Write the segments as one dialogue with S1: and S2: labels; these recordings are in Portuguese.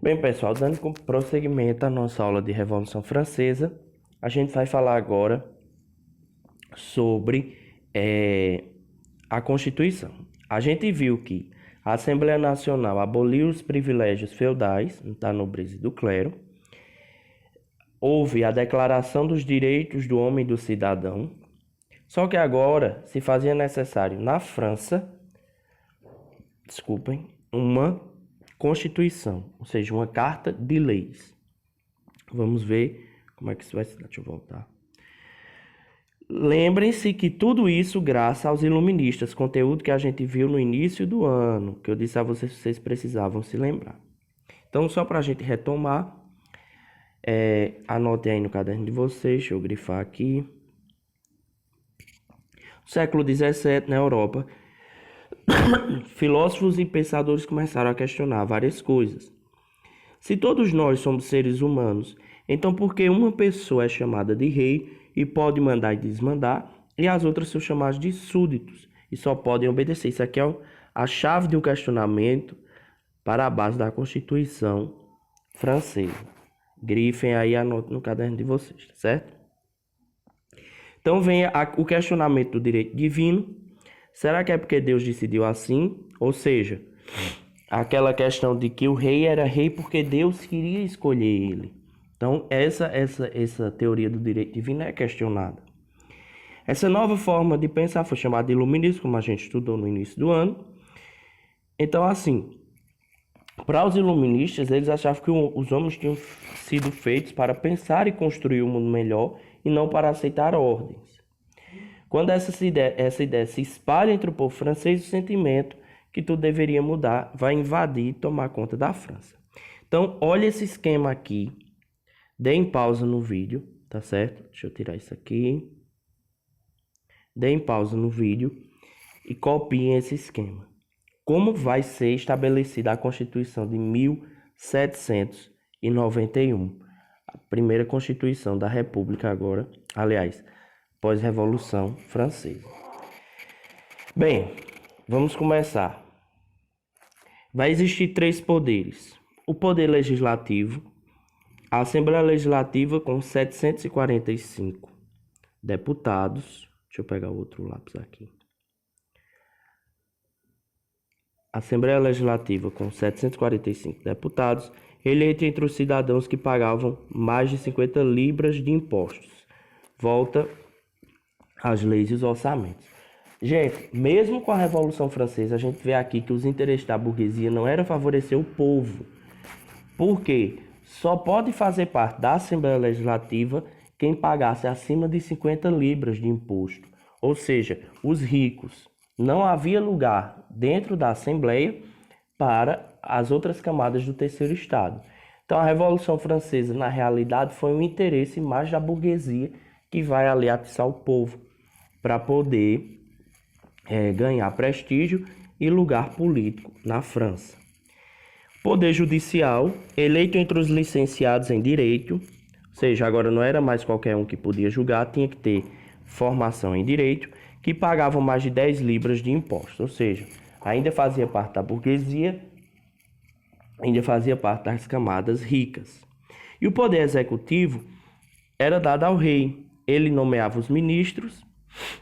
S1: Bem, pessoal, dando prosseguimento à nossa aula de Revolução Francesa, a gente vai falar agora sobre a Constituição. A gente viu que a Assembleia Nacional aboliu os privilégios feudais da nobreza e do clero. Houve a Declaração dos Direitos do Homem e do Cidadão. Só que agora se fazia necessário na França, uma Constituição, ou seja, uma carta de leis. Vamos ver como é que isso vai se dar. Deixa eu voltar. Lembrem-se que tudo isso graças aos iluministas, conteúdo que a gente viu no início do ano, que eu disse a vocês precisavam se lembrar. Então, só para a gente retomar, anotem aí no caderno de vocês, deixa eu grifar aqui. No século XVII, na Europa, filósofos e pensadores começaram a questionar várias coisas. Se todos nós somos seres humanos, então por que uma pessoa é chamada de rei e pode mandar e desmandar, e as outras são chamadas de súditos e só podem obedecer? Isso aqui é a chave de um questionamento para a base da Constituição francesa. Grifem aí e anotem no caderno de vocês, certo? Então vem o questionamento do direito divino. Será que é porque Deus decidiu assim? Ou seja, aquela questão de que o rei era rei porque Deus queria escolher ele. Então, essa teoria do direito divino é questionada. Essa nova forma de pensar foi chamada de iluminismo, como a gente estudou no início do ano. Então, assim, para os iluministas, eles achavam que os homens tinham sido feitos para pensar e construir um mundo melhor e não para aceitar ordens. Quando essa ideia se espalha entre o povo francês, o sentimento que tudo deveria mudar vai invadir e tomar conta da França. Então, olha esse esquema aqui. Deem pausa no vídeo, tá certo? Deixa eu tirar isso aqui. Deem pausa no vídeo e copiem esse esquema. Como vai ser estabelecida a Constituição de 1791? A primeira Constituição da República agora, aliás, pós-Revolução Francesa. Bem, vamos começar. Vai existir 3 poderes. O poder legislativo, a Assembleia Legislativa com 745 deputados. Deixa eu pegar o outro lápis aqui. Assembleia Legislativa com 745 deputados, eleito entre os cidadãos que pagavam mais de 50 libras de impostos. Volta às leis e os orçamentos. Gente, mesmo com a Revolução Francesa, a gente vê aqui que os interesses da burguesia não eram favorecer o povo. Por quê? Só pode fazer parte da Assembleia Legislativa quem pagasse acima de 50 libras de imposto. Ou seja, os ricos. Não havia lugar dentro da Assembleia para as outras camadas do terceiro estado. Então, a Revolução Francesa, na realidade, foi um interesse mais da burguesia que vai ali atiçar o povo para poder ganhar prestígio e lugar político na França. Poder judicial, eleito entre os licenciados em direito, ou seja, agora não era mais qualquer um que podia julgar, tinha que ter formação em direito, que pagavam mais de 10 libras de impostos, ou seja, ainda fazia parte da burguesia, ainda fazia parte das camadas ricas. E o poder executivo era dado ao rei. Ele nomeava os ministros,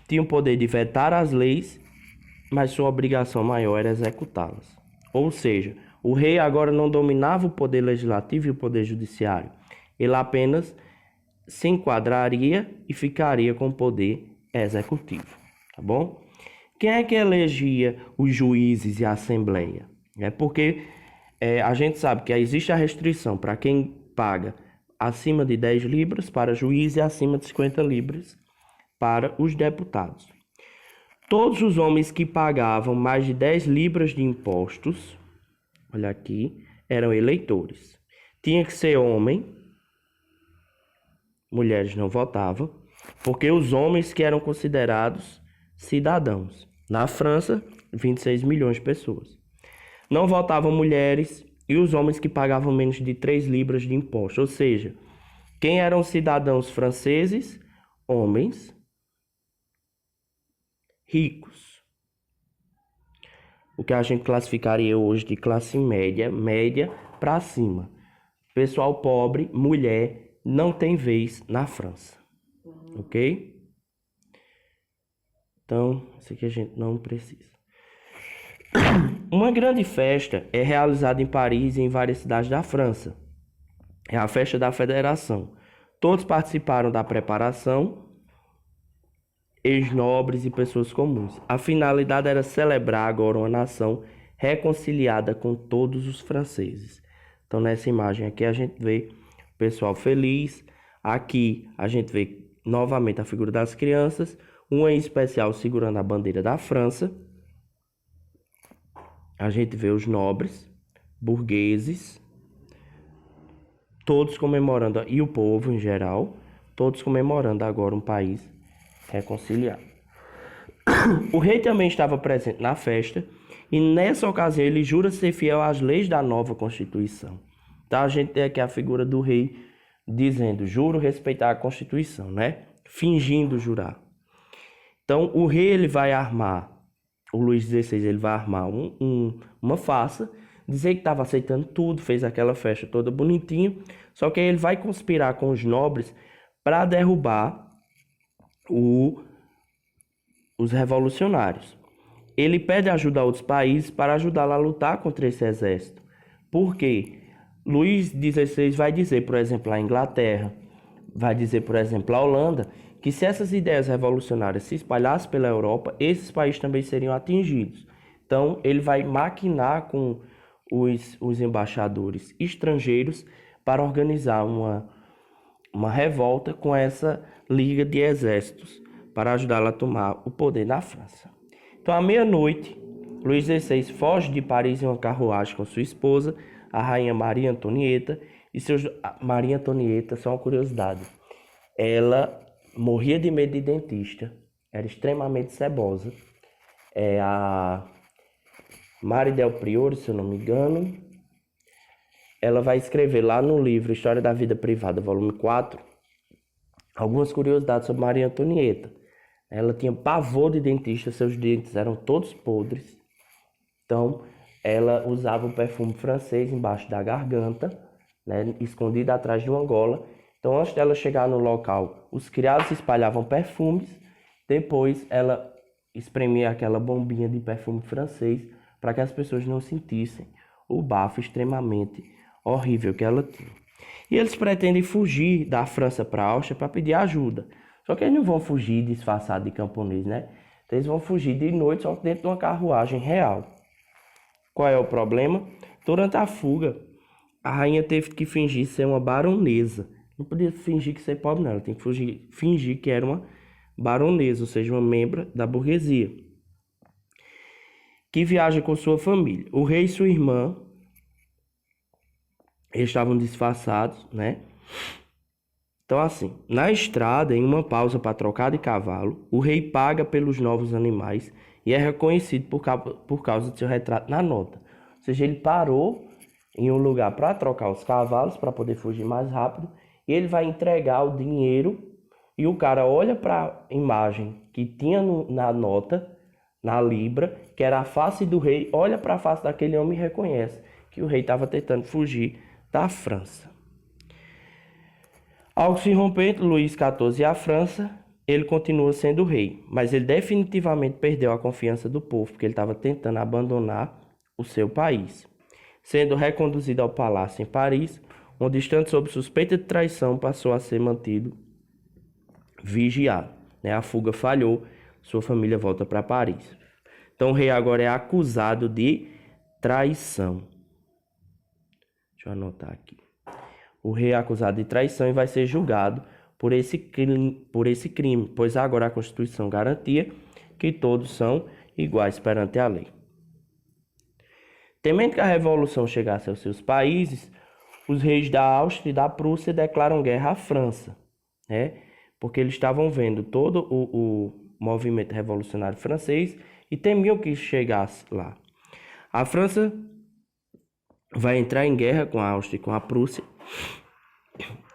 S1: tinha o poder de vetar as leis, mas sua obrigação maior era executá-las. Ou seja, o rei agora não dominava o poder legislativo e o poder judiciário. Ele apenas se enquadraria e ficaria com o poder executivo. Tá bom? Quem é que elegia os juízes e a Assembleia? É porque a gente sabe que existe a restrição para quem paga acima de 10 libras para juiz e acima de 50 libras para os deputados. Todos os homens que pagavam mais de 10 libras de impostos, olha aqui, eram eleitores. Tinha que ser homem, mulheres não votavam, porque os homens que eram considerados cidadãos. Na França, 26 milhões de pessoas. Não votavam mulheres e os homens que pagavam menos de 3 libras de imposto. Ou seja, quem eram cidadãos franceses? Homens ricos. O que a gente classificaria hoje de classe média para cima. pessoal pobre, mulher, não tem vez na França. Ok? Então, isso aqui a gente não precisa. Uma grande festa é realizada em Paris e em várias cidades da França. É a festa da Federação. Todos participaram da preparação, ex-nobres e pessoas comuns. A finalidade era celebrar agora uma nação reconciliada com todos os franceses. Então, nessa imagem aqui, a gente vê o pessoal feliz. Aqui, a gente vê novamente a figura das crianças, uma em especial segurando a bandeira da França. A gente vê os nobres, burgueses, todos comemorando, e o povo em geral, todos comemorando agora um país reconciliado. O rei também estava presente na festa e nessa ocasião ele jura ser fiel às leis da nova Constituição. Então a gente tem aqui a figura do rei dizendo, juro respeitar a Constituição, né? Fingindo jurar. Então o rei ele vai armar, o Luís XVI ele vai armar uma farsa, dizer que estava aceitando tudo, fez aquela festa toda bonitinha, só que aí ele vai conspirar com os nobres para derrubar os revolucionários. Ele pede ajuda a outros países para ajudá-lo a lutar contra esse exército. Por quê? Luís XVI vai dizer, por exemplo, a Inglaterra, vai dizer, por exemplo, a Holanda, que se essas ideias revolucionárias se espalhassem pela Europa, esses países também seriam atingidos. Então, ele vai maquinar com os embaixadores estrangeiros para organizar uma revolta com essa liga de exércitos para ajudá-la a tomar o poder na França. Então, à meia-noite, Luís XVI foge de Paris em uma carruagem com sua esposa, a rainha Maria Antonieta, e Maria Antonieta, só uma curiosidade, ela morria de medo de dentista, era extremamente cebosa, a Marie del Priore, se eu não me engano, ela vai escrever lá no livro História da Vida Privada, volume 4, algumas curiosidades sobre Maria Antonieta. Ela tinha pavor de dentista, seus dentes eram todos podres. Então, ela usava o perfume francês embaixo da garganta, né, escondida atrás de uma gola. Então, antes dela chegar no local, os criados espalhavam perfumes. Depois, ela espremia aquela bombinha de perfume francês para que as pessoas não sentissem o bafo extremamente horrível que ela tinha. E eles pretendem fugir da França para a Áustria para pedir ajuda. Só que eles não vão fugir disfarçados de camponês, né? Então, eles vão fugir de noite só dentro de uma carruagem real. Qual é o problema? Durante a fuga, a rainha teve que fingir ser uma baronesa. Não podia fingir que ser pobre, não. Ela tem que fingir que era uma baronesa, ou seja, uma membro da burguesia, que viaja com sua família. O rei e sua irmã, eles estavam disfarçados, né? Então, assim, na estrada, em uma pausa para trocar de cavalo, o rei paga pelos novos animais e é reconhecido por causa de seu retrato na nota. Ou seja, ele parou em um lugar para trocar os cavalos, para poder fugir mais rápido, e ele vai entregar o dinheiro, e o cara olha para a imagem que tinha na nota, na libra, que era a face do rei, olha para a face daquele homem e reconhece que o rei estava tentando fugir da França. Ao se romper entre Luís XIV e a França, ele continua sendo rei, mas ele definitivamente perdeu a confiança do povo, porque ele estava tentando abandonar o seu país. Sendo reconduzido ao palácio em Paris, onde, estando sob suspeita de traição, passou a ser mantido vigiado. A fuga falhou, sua família volta para Paris. Então o rei agora é acusado de traição. Deixa eu anotar aqui. O rei é acusado de traição e vai ser julgado por esse crime, pois agora a Constituição garantia que todos são iguais perante a lei. Temendo que a revolução chegasse aos seus países, os reis da Áustria e da Prússia declaram guerra à França, né? Porque eles estavam vendo todo o movimento revolucionário francês e temiam que isso chegasse lá. A França vai entrar em guerra com a Áustria e com a Prússia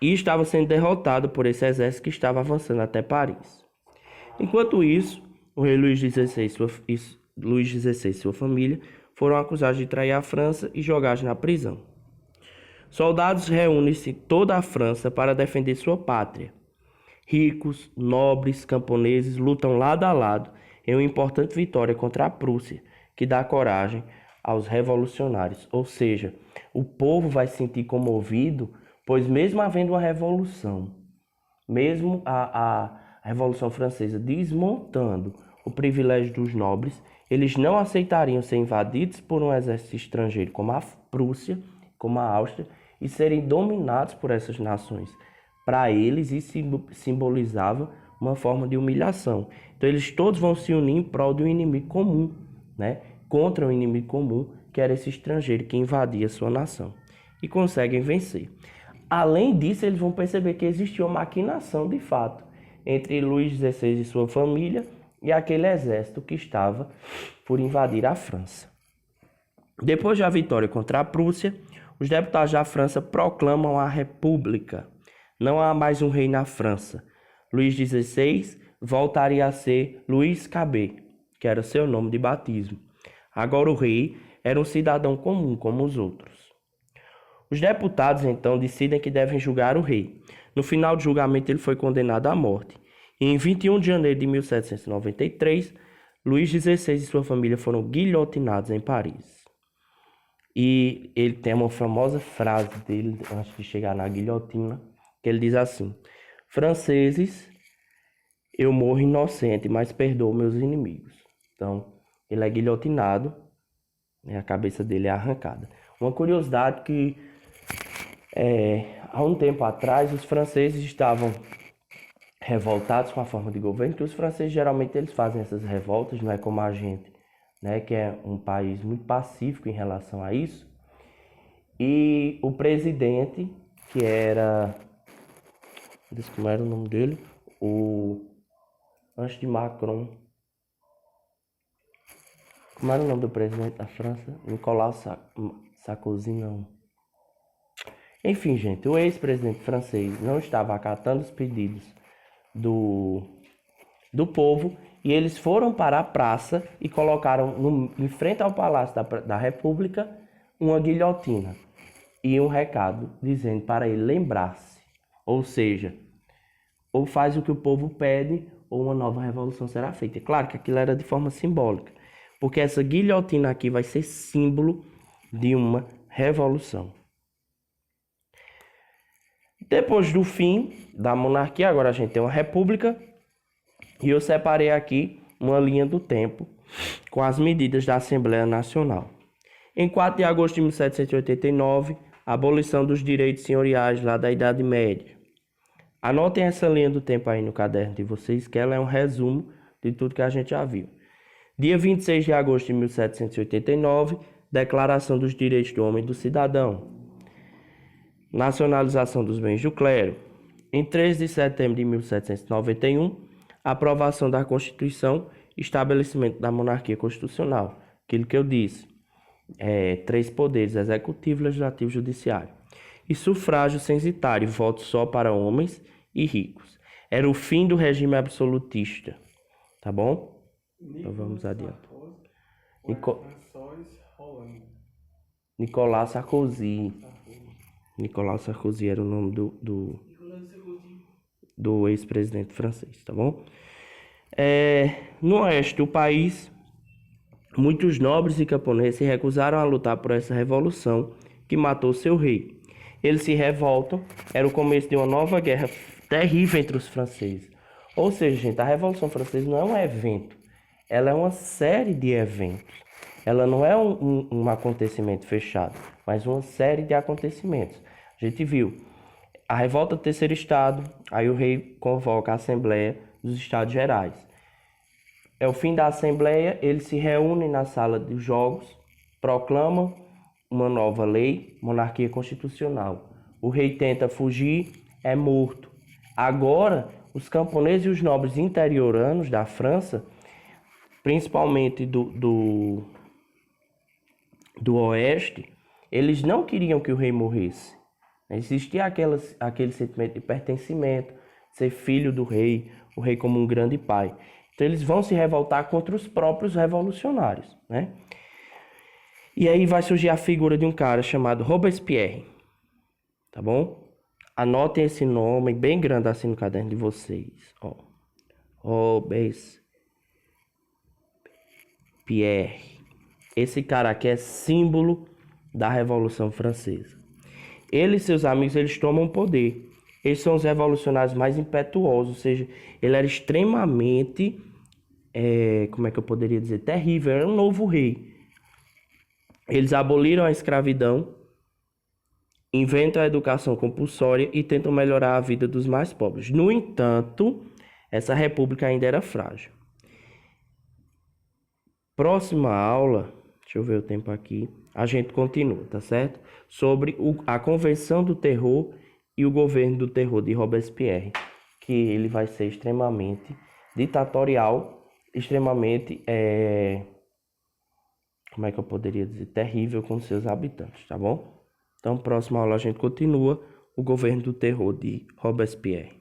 S1: e estava sendo derrotado por esse exército que estava avançando até Paris. Enquanto isso, o rei Luís XVI e sua família foram acusados de trair a França e jogados na prisão. Soldados reúnem-se toda a França para defender sua pátria. Ricos, nobres, camponeses lutam lado a lado em uma importante vitória contra a Prússia, que dá coragem aos revolucionários. Ou seja, o povo vai se sentir comovido, pois mesmo havendo uma revolução, mesmo a Revolução Francesa desmontando o privilégio dos nobres, eles não aceitariam ser invadidos por um exército estrangeiro como a Prússia, como a Áustria, e serem dominados por essas nações. Para eles, isso simbolizava uma forma de humilhação. Então, eles todos vão se unir em prol de um inimigo comum, né? Contra um inimigo comum, que era esse estrangeiro que invadia a sua nação. E conseguem vencer. Além disso, eles vão perceber que existia uma maquinação de fato entre Luís XVI e sua família e aquele exército que estava por invadir a França. Depois da vitória contra a Prússia, os deputados da França proclamam a República. Não há mais um rei na França. Luís XVI voltaria a ser Luís Cabet, que era seu nome de batismo. Agora o rei era um cidadão comum como os outros. Os deputados então decidem que devem julgar o rei. No final do julgamento ele foi condenado à morte. E em 21 de janeiro de 1793, Luís XVI e sua família foram guilhotinados em Paris. E ele tem uma famosa frase dele antes de chegar na guilhotina, que ele diz assim: franceses, eu morro inocente, mas perdoo meus inimigos. Então, ele é guilhotinado, a cabeça dele é arrancada. Uma curiosidade que, há um tempo atrás, os franceses estavam revoltados com a forma de governo, que os franceses geralmente eles fazem essas revoltas, não é como a gente, né, que é um país muito pacífico em relação a isso. E o presidente, que era... como era o nome dele? Antes de Macron. Como era o nome do presidente da França? Nicolas Sarkozy, não. Enfim, gente, o ex-presidente francês não estava acatando os pedidos do povo e eles foram para a praça e colocaram em frente ao Palácio da República uma guilhotina e um recado dizendo para ele lembrar-se. Ou seja, ou faz o que o povo pede ou uma nova revolução será feita. É claro que aquilo era de forma simbólica, porque essa guilhotina aqui vai ser símbolo de uma revolução. Depois do fim da monarquia, agora a gente tem uma república, e eu separei aqui uma linha do tempo com as medidas da Assembleia Nacional. Em 4 de agosto de 1789, a abolição dos direitos senhoriais lá da Idade Média. Anotem essa linha do tempo aí no caderno de vocês, que ela é um resumo de tudo que a gente já viu. Dia 26 de agosto de 1789, Declaração dos Direitos do Homem e do Cidadão. Nacionalização dos bens do clero. Em 13 de setembro de 1791, aprovação da Constituição e estabelecimento da monarquia constitucional. Aquilo que eu disse, 3 poderes, executivo, legislativo e judiciário. E sufrágio censitário, voto só para homens e ricos. Era o fim do regime absolutista, tá bom? Então vamos adiante. Nicolas Sarkozy. Nicolas Sarkozy era o nome do ex-presidente francês, tá bom? No oeste do país, muitos nobres e camponeses se recusaram a lutar por essa revolução que matou seu rei. Eles se revoltam, era o começo de uma nova guerra terrível entre os franceses. Ou seja, gente, a Revolução Francesa não é um evento, ela é uma série de eventos. Ela não é um acontecimento fechado, mas uma série de acontecimentos. A gente viu a revolta do terceiro estado, aí o rei convoca a Assembleia dos Estados Gerais. É o fim da Assembleia, eles se reúnem na sala dos jogos, proclamam uma nova lei, monarquia constitucional. O rei tenta fugir, é morto. Agora, os camponeses e os nobres interioranos da França, principalmente do oeste, eles não queriam que o rei morresse. Existia aquele sentimento de pertencimento, ser filho do rei, o rei como um grande pai. Então eles vão se revoltar contra os próprios revolucionários, né? E aí vai surgir a figura de um cara chamado Robespierre. tá bom? Anotem esse nome bem grande assim no caderno de vocês, ó. Robespierre. Esse cara aqui é símbolo da Revolução Francesa. Ele e seus amigos, eles tomam poder. Eles são os revolucionários mais impetuosos, ou seja, ele era extremamente, como é que eu poderia dizer, terrível, era um novo rei. Eles aboliram a escravidão, inventam a educação compulsória e tentam melhorar a vida dos mais pobres. No entanto, essa república ainda era frágil. Próxima aula, deixa eu ver o tempo aqui, a gente continua, tá certo? Sobre a Convenção do Terror e o Governo do Terror de Robespierre, que ele vai ser extremamente ditatorial, extremamente, como é que eu poderia dizer, terrível com seus habitantes, tá bom? Então, próxima aula a gente continua o Governo do Terror de Robespierre.